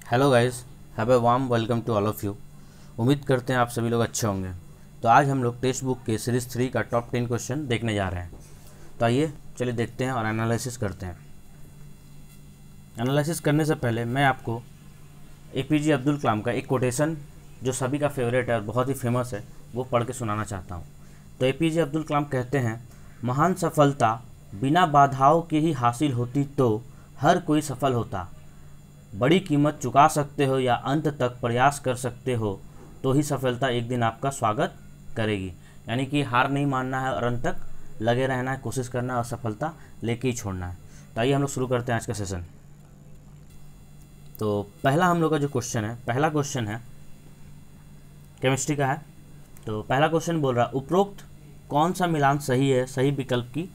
Hello guys, have a warm welcome to all of you. उम्मीद करते हैं आप सभी लोग अच्छे होंगे। तो आज हम लोग टेक्स्ट बुक के सीरीज़ 3 का टॉप 10 क्वेश्चन देखने जा रहे हैं। तो आइए चलिए देखते हैं और एनालिसिस करते हैं। एनालिसिस करने से पहले मैं आपको एपीजे अब्दुल कलाम का एक कोटेशन जो सभी का फेवरेट है और बहुत ही फेमस है वो पढ़ के सुनाना चाहता हूँ। तो एपीजे अब्दुल कलाम कहते हैं, महान सफलता बिना बाधाओं के ही हासिल होती तो हर कोई सफल होता। बड़ी कीमत चुका सकते हो या अंत तक प्रयास कर सकते हो तो ही सफलता एक दिन आपका स्वागत करेगी। यानी कि हार नहीं मानना है और अंत तक लगे रहना है, कोशिश करना है और सफलता लेके ही छोड़ना है। तो आइए हम लोग शुरू करते हैं आज का सेशन। तो पहला हम लोग का जो क्वेश्चन है, पहला क्वेश्चन है केमिस्ट्री का है। तो पहला क्वेश्चन बोल रहा है, उपरोक्त कौन सा मिलान सही है, सही विकल्प की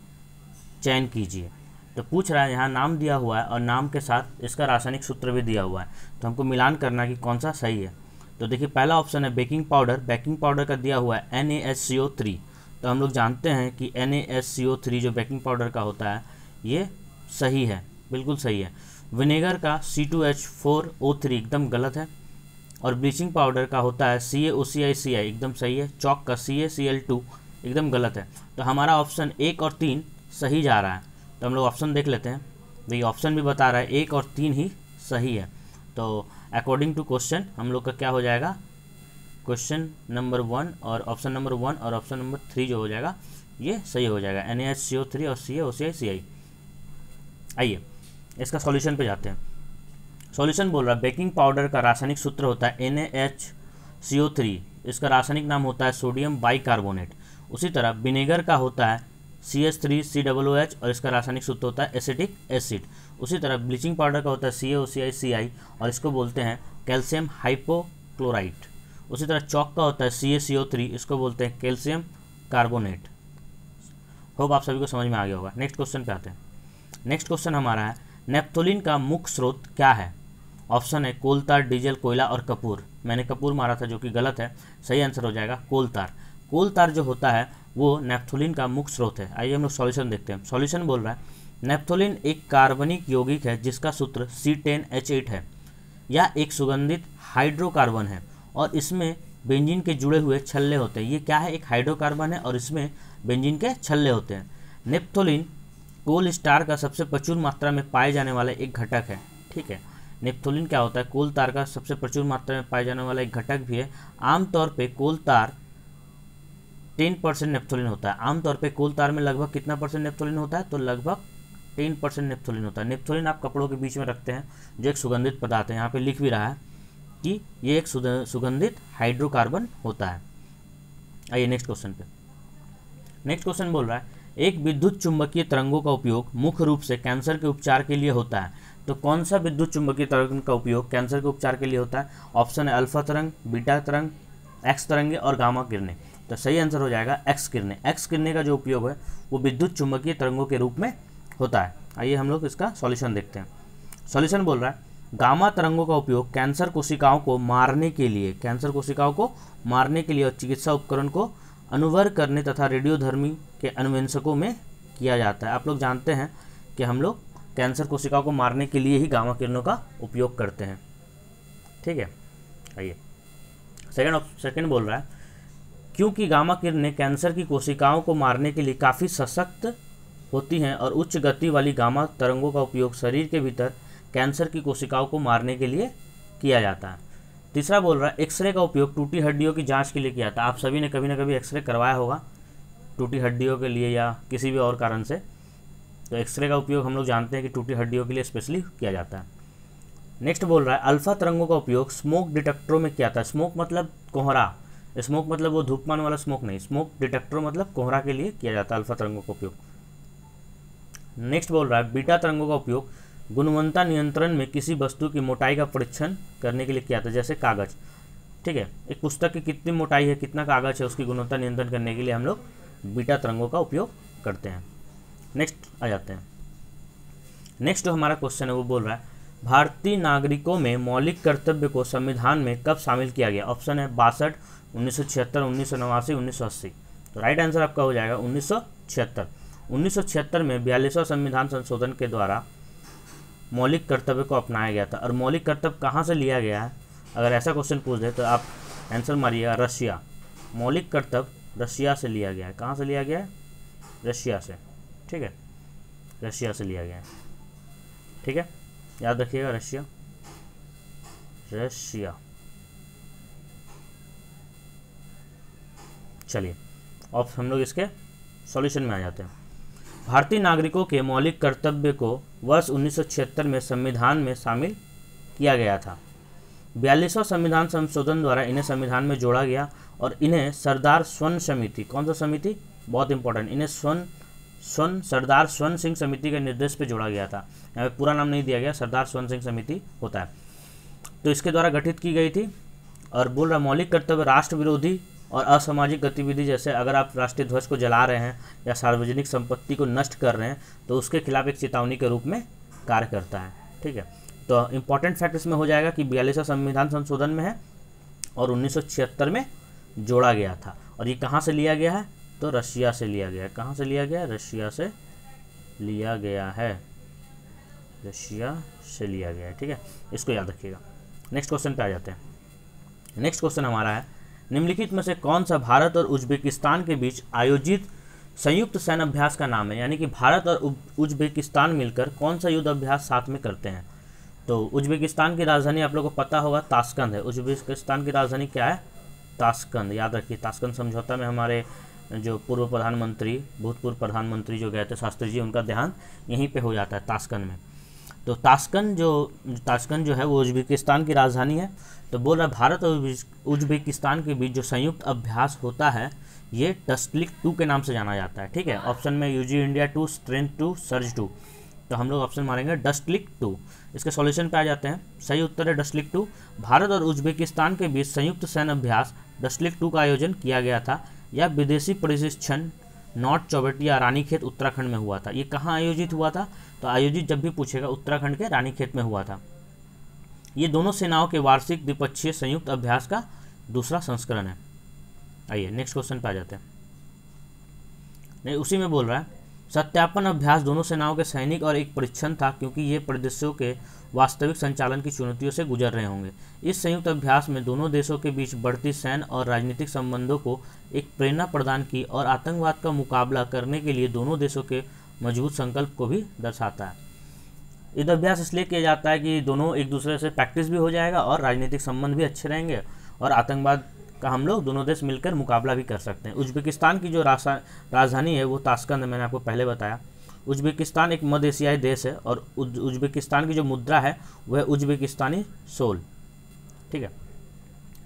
चयन कीजिए। तो पूछ रहा है, यहाँ नाम दिया हुआ है और नाम के साथ इसका रासायनिक सूत्र भी दिया हुआ है। तो हमको मिलान करना कि कौन सा सही है। तो देखिए पहला ऑप्शन है बेकिंग पाउडर। बेकिंग पाउडर का दिया हुआ है NaHCO3। तो हम लोग जानते हैं कि NaHCO3 जो बेकिंग पाउडर का होता है ये सही है, बिल्कुल सही है। विनेगर का C2H4O3 एकदम गलत है। और ब्लीचिंग पाउडर का होता है CaOClCl एकदम सही है। चौक का CaCl2 एकदम गलत है। तो हमारा ऑप्शन 1 और 3 सही जा रहा है। तो हम लोग ऑप्शन देख लेते हैं। भाई ऑप्शन भी बता रहा है 1 और 3 ही सही है। तो अकॉर्डिंग टू क्वेश्चन हम लोग का क्या हो जाएगा, क्वेश्चन नंबर 1 और ऑप्शन नंबर 1 और ऑप्शन नंबर 3 जो हो जाएगा ये सही हो जाएगा, NaHCO3 और CaOClCl। आइए इसका सॉल्यूशन पे जाते हैं। सॉल्यूशन बोल रहा है बेकिंग पाउडर का रासायनिक सूत्र होता है NaHCO3। इसका रासायनिक नाम होता है सोडियम बाइकार्बोनेट। उसी तरह विनेगर का होता है CH3COOH और इसका रासायनिक सूत्र होता है एसिटिक एसिड। उसी तरह ब्लीचिंग पाउडर का होता है CaOClCl और इसको बोलते हैं कैल्शियम हाइपोक्लोराइट। उसी तरह चौक का होता है CaCO3, इसको बोलते हैं कैल्शियम कार्बोनेट। होप आप सभी को समझ में आ गया होगा। नेक्स्ट क्वेश्चन पे आते हैं। नेक्स्ट क्वेश्चन हमारा है, नेप्थोलिन का मुख्य स्रोत क्या है। ऑप्शन है कोलतार, डीजल, कोयला और कपूर। मैंने कपूर मारा था जो कि गलत है, सही आंसर हो जाएगा कोलतार। कोलतार जो होता है वो नेप्थोलिन का मुख्य स्रोत है। आइए हम लोग सॉल्यूशन देखते हैं। सॉल्यूशन बोल रहा है नेप्थोलिन एक कार्बनिक यौगिक है जिसका सूत्र C10H8 है। यह एक सुगंधित हाइड्रोकार्बन है और इसमें बेंजीन के जुड़े हुए छल्ले होते हैं। ये क्या है, एक हाइड्रोकार्बन है और इसमें बेंजीन के छल्ले होते हैं। नेप्थोलिन कोल स्टार का सबसे प्रचुर मात्रा में पाए जाने वाला एक घटक है। ठीक है, नेप्थोलिन क्या होता है, कोल तार का सबसे प्रचुर मात्रा में पाए जाने वाला एक घटक भी है। आमतौर पे कोल तार 10% नेप्थोलिन होता है। आमतौर पे कोल तार में लगभग कितना परसेंट नेप्थोलिन होता है, तो लगभग 10% नेप्थोलिन होता है। नेप्थोलिन आप कपड़ों के बीच में रखते हैं जो एक सुगंधित पदार्थ है। यहाँ पे लिख भी रहा है कि ये एक सुगंधित हाइड्रोकार्बन होता है। आइए नेक्स्ट क्वेश्चन पे। नेक्स्ट क्वेश्चन बोल रहा है, एक विद्युत चुंबकीय तरंगों का उपयोग मुख्य रूप से कैंसर के उपचार के लिए होता है। तो कौन सा विद्युत चुंबकीय तरंग का उपयोग कैंसर के उपचार के लिए होता है। ऑप्शन है अल्फा तरंग, बीटा तरंग, एक्स तरंगे और गामा किरणें। तो सही आंसर हो जाएगा एक्स किरणें। एक्स किरणें का जो उपयोग है वो विद्युत चुंबकीय तरंगों के रूप में होता है। आइए हम लोग इसका सॉल्यूशन देखते हैं। सॉल्यूशन बोल रहा है गामा तरंगों का उपयोग कैंसर कोशिकाओं को मारने के लिए, कैंसर कोशिकाओं को मारने के लिए और चिकित्सा उपकरण को अनुवर्ग करने तथा रेडियोधर्मी के अनुवंशकों में किया जाता है। आप लोग जानते हैं कि हम लोग कैंसर कोशिकाओं को मारने के लिए ही गामा किरणों का उपयोग करते हैं। ठीक है, आइए सेकंड बोल रहा है क्योंकि गामा किरणें कैंसर की कोशिकाओं को मारने के लिए काफ़ी सशक्त होती हैं और उच्च गति वाली गामा तरंगों का उपयोग शरीर के भीतर कैंसर की कोशिकाओं को मारने के लिए किया जाता है। तीसरा बोल रहा है एक्सरे का उपयोग टूटी हड्डियों की जांच के लिए किया जाता है। आप सभी ने कभी ना कभी एक्सरे करवाया होगा टूटी हड्डियों के लिए या किसी भी और कारण से। तो एक्सरे का उपयोग हम लोग जानते हैं कि टूटी हड्डियों के लिए स्पेशली किया जाता है। नेक्स्ट बोल रहा है अल्फा तरंगों का उपयोग स्मोक डिटेक्टरों में किया जाता है। स्मोक मतलब कोहरा, स्मोक मतलब वो धूपमान वाला स्मोक नहीं, स्मोक डिटेक्टर मतलब कोहरा के लिए किया जाता है अल्फा तरंगों का उपयोग। नेक्स्ट बोल रहा है बीटा तरंगों का उपयोग गुणवत्ता नियंत्रण में किसी वस्तु की मोटाई का परीक्षण करने के लिए किया जाता है, जैसे कागज। ठीक है, एक पुस्तक की कितनी मोटाई है, कितना कागज है, उसकी गुणवत्ता नियंत्रण करने के लिए हम लोग बीटा तरंगों का उपयोग करते हैं। नेक्स्ट आ जाते हैं। नेक्स्ट जो हमारा क्वेश्चन है वो बोल रहा है भारतीय नागरिकों में मौलिक कर्तव्य को संविधान में कब शामिल किया गया। ऑप्शन है 62, 1976, 1989, 1980। तो राइट आंसर आपका हो जाएगा 1976। 1976 में 42वां संविधान संशोधन के द्वारा मौलिक कर्तव्य को अपनाया गया था। और मौलिक कर्तव्य कहाँ से लिया गया है, अगर ऐसा क्वेश्चन पूछ दे तो आप आंसर मारिएगा रशिया। मौलिक कर्तव्य रशिया से लिया गया है। कहाँ से लिया गया है, रशिया से, ठीक है, रशिया से लिया गया है, ठीक है, याद रखिएगा रशिया, रशिया। चलिए अब हम लोग इसके सॉल्यूशन में आ जाते हैं। भारतीय नागरिकों के मौलिक कर्तव्य को वर्ष 1976 में संविधान में शामिल किया गया था। 42वां संविधान संशोधन द्वारा इन्हें संविधान में जोड़ा गया और इन्हें सरदार स्वर्ण समिति, कौन सा समिति, बहुत इंपॉर्टेंट, इन्हें सरदार स्वर्ण सिंह समिति के निर्देश पे जोड़ा गया था। यहाँ पे पूरा नाम नहीं दिया गया, सरदार स्वर्ण सिंह समिति होता है। तो इसके द्वारा गठित की गई थी। और बोल रहा मौलिक कर्तव्य राष्ट्र विरोधी और असामाजिक गतिविधि, जैसे अगर आप राष्ट्रीय ध्वज को जला रहे हैं या सार्वजनिक संपत्ति को नष्ट कर रहे हैं तो उसके खिलाफ एक चेतावनी के रूप में कार्य करता है, ठीक है। तो इंपॉर्टेंट फैक्ट इसमें हो जाएगा कि 42वां संविधान संशोधन में है और 1976 में जोड़ा गया था। और ये कहाँ से लिया गया है, तो रशिया से लिया गया है। कहाँ से लिया गया है, रशिया से लिया गया है, रशिया से लिया गया है, ठीक है, इसको याद रखिएगा। नेक्स्ट क्वेश्चन पे आ जाते हैं। नेक्स्ट क्वेश्चन हमारा है, निम्नलिखित में से कौन सा भारत और उज्बेकिस्तान के बीच आयोजित संयुक्त सैन्य अभ्यास का नाम है। यानी कि भारत और उज्बेकिस्तान मिलकर कौन सा युद्ध अभ्यास साथ में करते हैं। तो उज्बेकिस्तान की राजधानी आप लोगों को पता होगा ताशकंद है। उज्बेकिस्तान की राजधानी क्या है, ताशकंद, याद रखिए। ताशकंद समझौता में हमारे जो भूतपूर्व प्रधानमंत्री जो गए थे शास्त्री जी, उनका देहांत यहीं पे हो जाता है ताशकंद में। तो ताशकंद जो है वो उज्बेकिस्तान की राजधानी है। तो बोल रहा भारत और उज्बेकिस्तान के बीच जो संयुक्त अभ्यास होता है ये डस्टलिक 2 के नाम से जाना जाता है, ठीक है। ऑप्शन में यूजी इंडिया 2, स्ट्रेंथ 2, सर्ज 2, तो हम लोग ऑप्शन मारेंगे डस्टलिक 2। इसके सॉल्यूशन पे आ जाते हैं। सही उत्तर है डस्टलिक 2। भारत और उज्बेकिस्तान के बीच संयुक्त सैन्य अभ्यास डस्टलिक 2 का आयोजन किया गया था। यह विदेशी प्रशिक्षण नॉर्थ चौबेटी या रानीखेत उत्तराखंड में हुआ था। ये कहाँ आयोजित हुआ था, तो आयोजित जब भी पूछेगा उत्तराखंड के रानीखेत में हुआ था। ये दोनों सेनाओं के वार्षिक द्विपक्षीय संयुक्त अभ्यास का दूसरा संस्करण है। आइए नेक्स्ट क्वेश्चन पे आ जाते हैं। नहीं, उसी में बोल रहा है सत्यापन अभ्यास दोनों सेनाओं के सैनिक और एक परीक्षण था, क्योंकि ये परिदृश्यों के वास्तविक संचालन की चुनौतियों से गुजर रहे होंगे। इस संयुक्त अभ्यास में दोनों देशों के बीच बढ़ती सैन्य और राजनीतिक संबंधों को एक प्रेरणा प्रदान की और आतंकवाद का मुकाबला करने के लिए दोनों देशों के मजबूत संकल्प को भी दर्शाता है। युद्ध अभ्यास इसलिए किया जाता है कि दोनों एक दूसरे से प्रैक्टिस भी हो जाएगा और राजनीतिक संबंध भी अच्छे रहेंगे और आतंकवाद का हम लोग दोनों देश मिलकर मुकाबला भी कर सकते हैं। उज्बेकिस्तान की जो राजधानी है वो ताशकंद है, मैंने आपको पहले बताया। उज्बेकिस्तान एक मध्य एशियाई देश है और उज्बेकिस्तान की जो मुद्रा है वह उज्बेकिस्तानी सोल, ठीक है।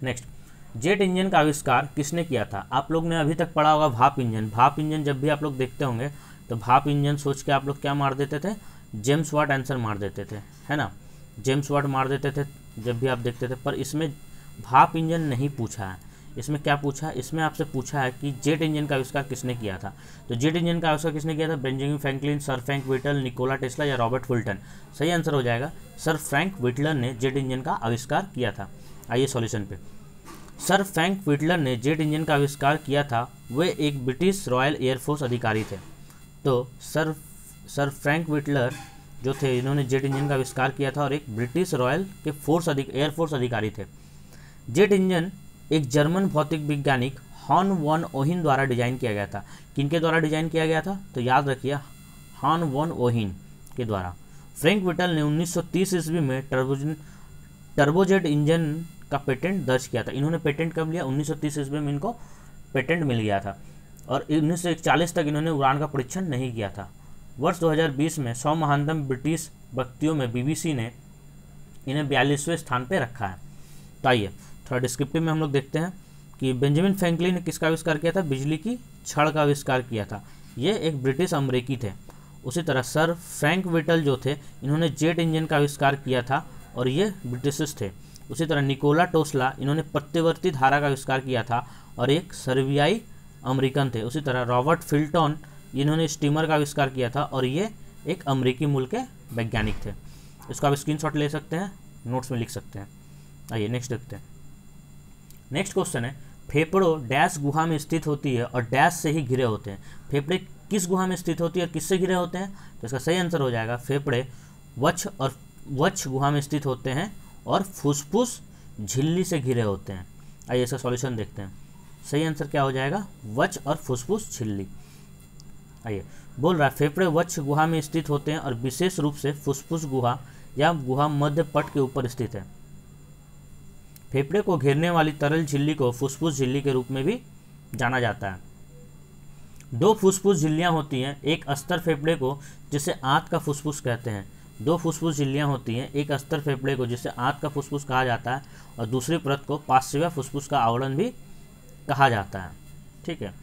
नेक्स्ट, जेट इंजन का आविष्कार किसने किया था। आप लोग ने अभी तक पढ़ा होगा भाप इंजन। भाप इंजन जब भी आप लोग देखते होंगे तो भाप इंजन सोच के आप लोग क्या मार देते थे, जेम्स वाट आंसर मार देते थे, है ना, जेम्स वाट मार देते थे जब भी आप देखते थे। पर इसमें भाप इंजन नहीं पूछा है, इसमें क्या पूछा है, इसमें आपसे पूछा है कि जेट इंजन का आविष्कार किसने किया था। तो जेट इंजन का आविष्कार किसने किया था, Benjamin Franklin, sir Frank Whittle, Nikola Tesla या रॉबर्ट फुल्टन। सही आंसर हो जाएगा सर फ्रैंक व्हिटलर ने जेट इंजन का आविष्कार किया था। आइए सॉल्यूशन पे। सर फ्रैंक व्हिटलर ने जेट इंजन का आविष्कार किया था, वे एक ब्रिटिश रॉयल एयरफोर्स अधिकारी थे। तो सर फ्रैंक व्हिटलर जो थे इन्होंने जेट इंजन का आविष्कार किया था और एक ब्रिटिश रॉयल के एयरफोर्स अधिकारी थे। जेट इंजन एक जर्मन भौतिक वैज्ञानिक हॉर्न वॉन ओहिन द्वारा डिजाइन किया गया था। किनके द्वारा डिजाइन किया गया था, तो याद रखिए हॉर्न वॉन ओहिन के द्वारा। फ्रैंक व्हिटल ने 1930 ईस्वी में टर्बोजेट इंजन का पेटेंट दर्ज किया था। इन्होंने पेटेंट कब लिया, 1930 ईस्वी में इनको पेटेंट मिल गया था और 1941 तक इन्होंने उड़ान का परीक्षण नहीं किया था। वर्ष 2020 में 100 महानतम ब्रिटिश व्यक्तियों में बीबीसी ने इन्हें 42वें स्थान पर रखा है। तो आइए थोड़ा डिस्क्रिप्टिव में हम लोग देखते हैं कि बेंजामिन फ्रैंकलिन ने किसका आविष्कार किया था, बिजली की छड़ का आविष्कार किया था। ये एक ब्रिटिश अमेरिकी थे। उसी तरह सर फ्रैंक व्हिटल जो थे इन्होंने जेट इंजन का आविष्कार किया था और ये ब्रिटिश थे। उसी तरह निकोला टेस्ला इन्होंने प्रत्यावर्ती धारा का आविष्कार किया था और एक सर्बियाई अमेरिकन थे। उसी तरह रॉबर्ट फुल्टन इन्होंने स्टीमर का आविष्कार किया था और ये एक अमेरिकी मूल के वैज्ञानिक थे। इसको आप स्क्रीनशॉट ले सकते हैं, नोट्स में लिख सकते हैं। आइए नेक्स्ट देखते हैं। नेक्स्ट क्वेश्चन है, फेफड़ों डैश गुहा में स्थित होती है और डैश से ही घिरे होते हैं। फेफड़े किस गुहा में स्थित होती है और किससे घिरे होते हैं, तो इसका सही आंसर हो जाएगा फेफड़े वक्ष गुहा में स्थित होते हैं और फुसफुस झिल्ली से घिरे होते हैं। आइए इसका सॉल्यूशन देखते हैं। सही आंसर क्या हो जाएगा, वक्ष और फुसफुस झिल्ली। आइए बोल रहा है फेफड़े वक्ष गुहा में स्थित होते हैं और विशेष रूप से फुसफुस गुहा या गुहा मध्य पट के ऊपर स्थित है। फेफड़े को घेरने वाली तरल झिल्ली को फुसफुस झिल्ली के रूप में भी जाना जाता है। दो फुसफुस झिल्लियां होती हैं, एक अस्तर फेफड़े को जिसे आंत का फुसफुस कहते हैं। दो फुसफुस झिल्लियां होती हैं, एक अस्तर फेफड़े को जिसे आंत का फुसफुस कहा जाता है और दूसरी परत को पार्श्विक फुसफुस का आवरण भी कहा जाता है। ठीक है,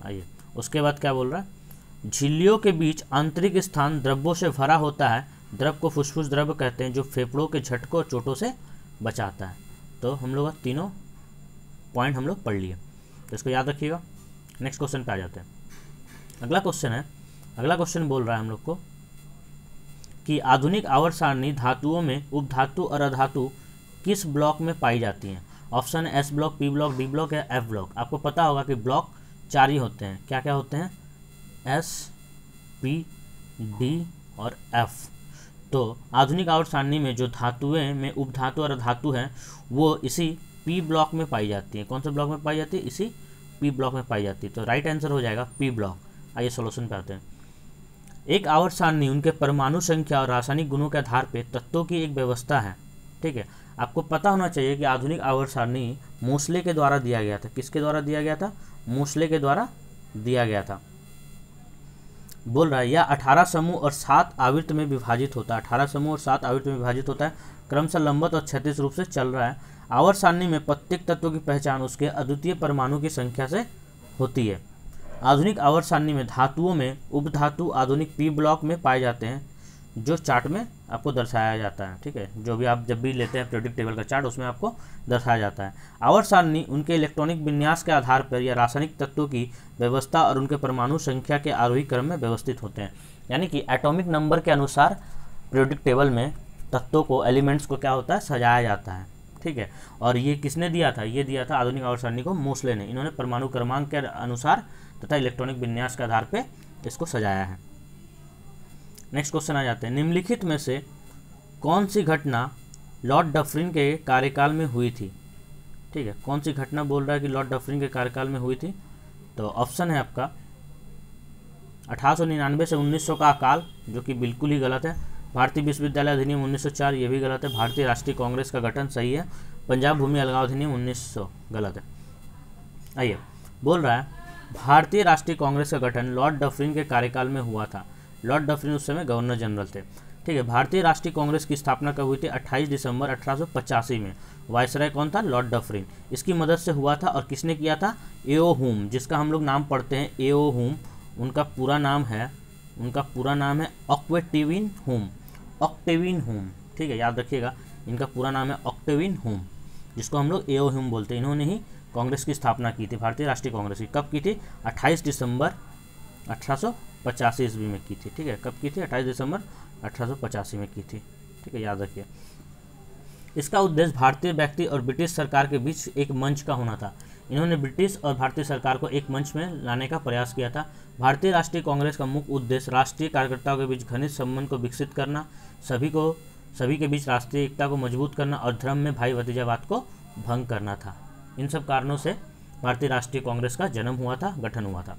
आइए उसके बाद क्या बोल रहा है, झिल्लियों के बीच आंतरिक स्थान द्रव्यों से भरा होता है। द्रव को फुसफुस द्रव कहते हैं जो फेफड़ों के झटकों और चोटों से बचाता है। तो हम लोग तीनों पॉइंट हम लोग पढ़ लिए, तो इसको याद रखिएगा। नेक्स्ट क्वेश्चन पे आ जाते हैं। अगला क्वेश्चन बोल रहा है हम लोग को कि आधुनिक आवर्त सारणी धातुओं में उपधातु और अधातु किस ब्लॉक में पाई जाती हैं। ऑप्शन है S block, P block, D block या एफ ब्लॉक। आपको पता होगा कि ब्लॉक 4 ही होते हैं। क्या क्या होते हैं, एस, पी, डी और एफ। तो आधुनिक आवर्त सारणी में जो धातुएं में उपधातु और अधातु हैं वो इसी पी ब्लॉक में पाई जाती हैं। कौन से ब्लॉक में पाई जाती है, इसी पी ब्लॉक में पाई जाती है। तो राइट आंसर हो जाएगा पी ब्लॉक। आइए सॉल्यूशन पे आते हैं। एक आवर्त सारणी उनके परमाणु संख्या और रासायनिक गुणों के आधार पर तत्वों की एक व्यवस्था है। ठीक है, आपको पता होना चाहिए कि आधुनिक आवर्त सारणी मोसले के द्वारा दिया गया था। किसके द्वारा दिया गया था, मोसले के द्वारा दिया गया था। बोल रहा है यह 18 समूह और 7 आवृत्त में विभाजित होता है। 18 समूह और 7 आवृत्त में विभाजित होता है, क्रमशः लंबवत और क्षैतिज रूप से चल रहा है। आवर्त सारणी में प्रत्येक तत्व की पहचान उसके अद्वितीय परमाणु की संख्या से होती है। आधुनिक आवर्त सारणी में धातुओं में उपधातु आधुनिक पी ब्लॉक में पाए जाते हैं, जो चार्ट में आपको दर्शाया जाता है। ठीक है, जो भी आप जब भी लेते हैं पीरियोडिक टेबल का चार्ट, उसमें आपको दर्शाया जाता है। आवर्त सारणी उनके इलेक्ट्रॉनिक विन्यास के आधार पर या रासायनिक तत्वों की व्यवस्था और उनके परमाणु संख्या के आरोही क्रम में व्यवस्थित होते हैं। यानी कि एटॉमिक नंबर के अनुसार पीरियोडिक टेबल में तत्वों को, एलिमेंट्स को क्या होता है, सजाया जाता है। ठीक है, और ये किसने दिया था, ये दिया था आधुनिक आवर्त सारणी को मोसले ने। इन्होंने परमाणु क्रमांक के अनुसार तथा इलेक्ट्रॉनिक विन्यास के आधार पर इसको सजाया है। नेक्स्ट क्वेश्चन आ जाते हैं। निम्नलिखित में से कौन सी घटना लॉर्ड डफरिन के कार्यकाल में हुई थी। ठीक है, कौन सी घटना बोल रहा है कि लॉर्ड डफरिन के कार्यकाल में हुई थी। तो ऑप्शन है आपका 1899 से 1900 का अकाल, जो कि बिल्कुल ही गलत है। भारतीय विश्वविद्यालय अधिनियम 1904, ये भी गलत है। भारतीय राष्ट्रीय कांग्रेस का गठन, सही है। पंजाब भूमि अलगाव अधिनियम 1900, गलत है। आइए बोल रहा है भारतीय राष्ट्रीय कांग्रेस का गठन लॉर्ड डफरिन के कार्यकाल में हुआ था। लॉर्ड डफरिन उस समय गवर्नर जनरल थे। ठीक है, भारतीय राष्ट्रीय कांग्रेस की स्थापना कब हुई थी, 28 दिसंबर 1885 में। वायसराय कौन था, लॉर्ड डफरिन। इसकी मदद से हुआ था और किसने किया था, एओ हुम, जिसका हम लोग नाम पढ़ते हैं एओ हुम। उनका पूरा नाम है ऑक्टेविन हुम। ऑक्टेविन हुम, ठीक है, याद रखिएगा, इनका पूरा नाम है ऑक्टेविन हुम, जिसको हम लोग एओ हुम बोलते हैं। इन्होंने ही कांग्रेस की स्थापना की थी, भारतीय राष्ट्रीय कांग्रेस की। कब की थी, 28 दिसंबर 1885 ईस्वी में की थी। ठीक है, कब की थी, 28 दिसंबर 1885 में की थी। ठीक है, याद रखिए। इसका उद्देश्य भारतीय व्यक्ति और ब्रिटिश सरकार के बीच एक मंच का होना था। इन्होंने ब्रिटिश और भारतीय सरकार को एक मंच में लाने का प्रयास किया था। भारतीय राष्ट्रीय कांग्रेस का मुख्य उद्देश्य राष्ट्रीय कार्यकर्ताओं के बीच घनिष्ठ संबंध को विकसित करना, सभी के बीच राष्ट्रीय एकता को मजबूत करना और धर्म में भाई भतीजावाद को भंग करना था। इन सब कारणों से भारतीय राष्ट्रीय कांग्रेस का जन्म हुआ था, गठन हुआ था।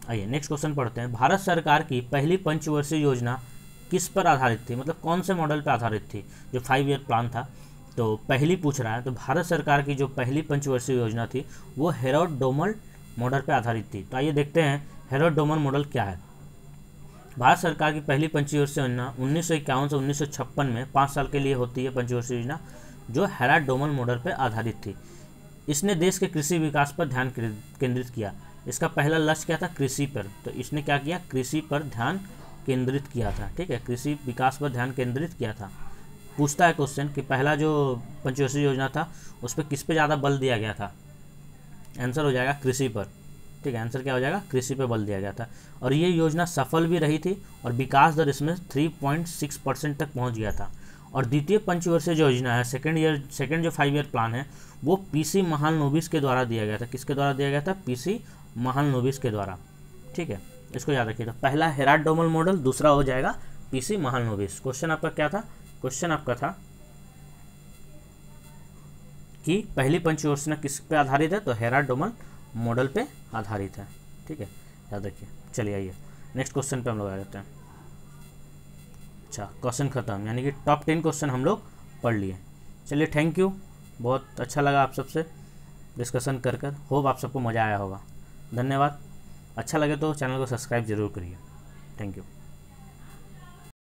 आइए नेक्स्ट क्वेश्चन पढ़ते हैं। भारत सरकार की पहली पंचवर्षीय योजना किस पर आधारित थी, मतलब कौन से मॉडल पर आधारित थी, जो 5 ईयर प्लान था। तो पहली पूछ रहा है, तो भारत सरकार की जो पहली पंचवर्षीय योजना थी वो हेरोल्ड डोमल मॉडल पर आधारित थी। तो आइए देखते हैं हेरोल्ड डोमल मॉडल क्या है। भारत सरकार की पहली पंचवर्षीय योजना 1951 से 1956 में 5 साल के लिए होती है पंचवर्षीय योजना, जो हेरोल्ड डोमल मॉडल पर आधारित थी। इसने देश के कृषि विकास पर ध्यान केंद्रित किया। इसका पहला लक्ष्य क्या था, कृषि पर। तो इसने क्या किया, कृषि पर ध्यान केंद्रित किया था। ठीक है, कृषि विकास पर ध्यान केंद्रित किया था। पूछता है क्वेश्चन कि पहला जो पंचवर्षीय योजना था उस पर किस पे ज़्यादा बल दिया गया था। आंसर हो जाएगा कृषि पर। ठीक है, आंसर क्या हो जाएगा, कृषि पर बल दिया गया था। और ये योजना सफल भी रही थी और विकास दर इसमें 3.6% तक पहुँच गया था। और द्वितीय पंचवर्षीय जो योजना है, सेकेंड जो 5 ईयर प्लान है, वो पीसी महालनोबिस के द्वारा दिया गया था। किसके द्वारा दिया गया था, पीसी महालनोबिस के द्वारा। ठीक है, इसको याद रखिए। तो पहला हेरोल्ड डोमल मॉडल, दूसरा हो जाएगा पीसी महालनोबिस। क्वेश्चन आपका क्या था? क्वेश्चन आपका था कि पहली पंचयोजना किस पे आधारित है? तो हेराडोमल मॉडल पे आधारित है। ठीक है, याद रखिए। चलिए आइए नेक्स्ट क्वेश्चन पे हम लोग आ जाते हैं। अच्छा, क्वेश्चन खत्म, यानी कि टॉप 10 क्वेश्चन हम लोग पढ़ लिए। चलिए थैंक यू, बहुत अच्छा लगा आप सबसे डिस्कशन कर कर। होप आप सबको मज़ा आया होगा। धन्यवाद। अच्छा लगे तो चैनल को सब्सक्राइब जरूर करिए। Thank you.